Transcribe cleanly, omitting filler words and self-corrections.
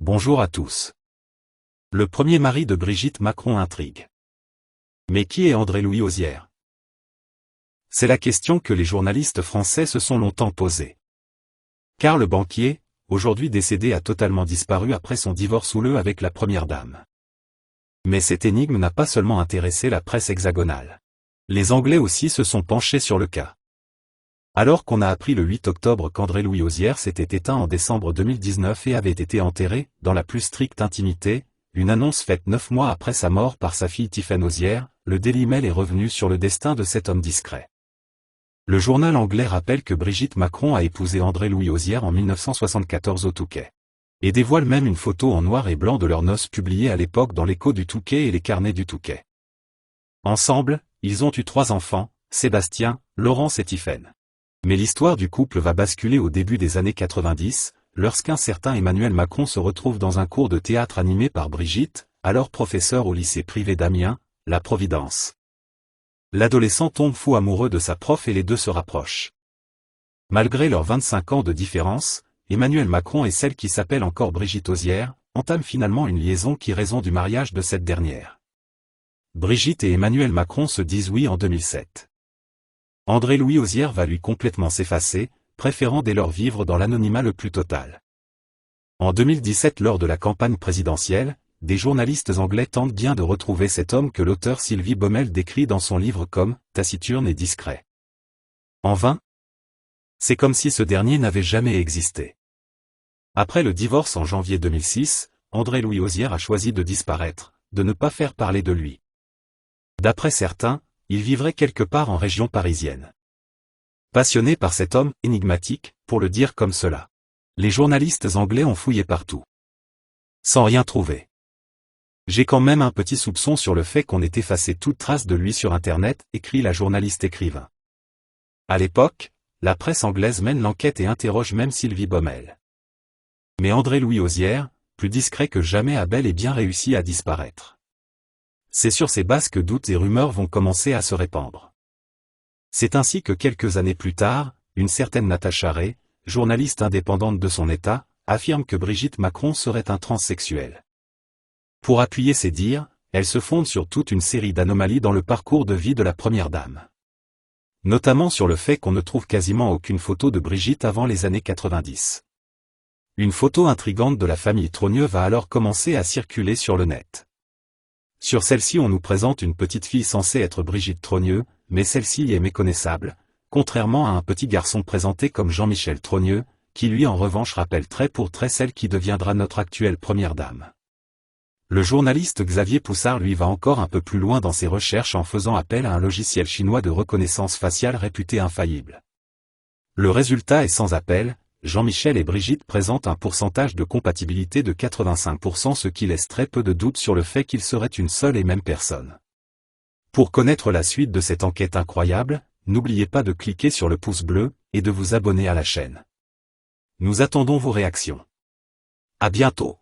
Bonjour à tous. Le premier mari de Brigitte Macron intrigue. Mais qui est André-Louis Hozière? C'est la question que les journalistes français se sont longtemps posée. Car le banquier, aujourd'hui décédé, a totalement disparu après son divorce houleux avec la première dame. Mais cette énigme n'a pas seulement intéressé la presse hexagonale. Les Anglais aussi se sont penchés sur le cas. Alors qu'on a appris le 8 octobre qu'André-Louis Hozière s'était éteint en décembre 2019 et avait été enterré, dans la plus stricte intimité, une annonce faite 9 mois après sa mort par sa fille Tiffany Hozière, le Daily Mail est revenu sur le destin de cet homme discret. Le journal anglais rappelle que Brigitte Macron a épousé André-Louis Hozière en 1974 au Touquet. Et dévoile même une photo en noir et blanc de leurs noces publiée à l'époque dans l'Écho du Touquet et les carnets du Touquet. Ensemble, ils ont eu 3 enfants, Sébastien, Laurence et Tiffany. Mais l'histoire du couple va basculer au début des années 90, lorsqu'un certain Emmanuel Macron se retrouve dans un cours de théâtre animé par Brigitte, alors professeur au lycée privé d'Amiens, la Providence. L'adolescent tombe fou amoureux de sa prof et les deux se rapprochent. Malgré leurs 25 ans de différence, Emmanuel Macron et celle qui s'appelle encore Brigitte Hozière, entament finalement une liaison qui raison du mariage de cette dernière. Brigitte et Emmanuel Macron se disent oui en 2007. André-Louis Hozière va lui complètement s'effacer, préférant dès lors vivre dans l'anonymat le plus total. En 2017, lors de la campagne présidentielle, des journalistes anglais tentent bien de retrouver cet homme que l'auteur Sylvie Baumel décrit dans son livre comme « taciturne et discret ». En vain. C'est comme si ce dernier n'avait jamais existé. Après le divorce en janvier 2006, André-Louis Hozière a choisi de disparaître, de ne pas faire parler de lui. D'après certains, il vivrait quelque part en région parisienne. Passionné par cet homme énigmatique, pour le dire comme cela, les journalistes anglais ont fouillé partout. Sans rien trouver. J'ai quand même un petit soupçon sur le fait qu'on ait effacé toute trace de lui sur Internet, écrit la journaliste écrivain. À l'époque, la presse anglaise mène l'enquête et interroge même Sylvie Baumel. Mais André-Louis Hozière, plus discret que jamais, a bel et bien réussi à disparaître. C'est sur ces bases que doutes et rumeurs vont commencer à se répandre. C'est ainsi que quelques années plus tard, une certaine Natacha Ray, journaliste indépendante de son état, affirme que Brigitte Macron serait un transsexuel. Pour appuyer ses dires, elle se fonde sur toute une série d'anomalies dans le parcours de vie de la première dame. Notamment sur le fait qu'on ne trouve quasiment aucune photo de Brigitte avant les années 90. Une photo intrigante de la famille Trogneux va alors commencer à circuler sur le net. Sur celle-ci, on nous présente une petite fille censée être Brigitte Trogneux, mais celle-ci est méconnaissable, contrairement à un petit garçon présenté comme Jean-Michel Trogneux, qui lui en revanche rappelle trait pour trait celle qui deviendra notre actuelle première dame. Le journaliste Xavier Poussard lui va encore un peu plus loin dans ses recherches en faisant appel à un logiciel chinois de reconnaissance faciale réputé infaillible. Le résultat est sans appel. Jean-Michel et Brigitte présentent un pourcentage de compatibilité de 85%, ce qui laisse très peu de doute sur le fait qu'ils seraient une seule et même personne. Pour connaître la suite de cette enquête incroyable, n'oubliez pas de cliquer sur le pouce bleu et de vous abonner à la chaîne. Nous attendons vos réactions. À bientôt.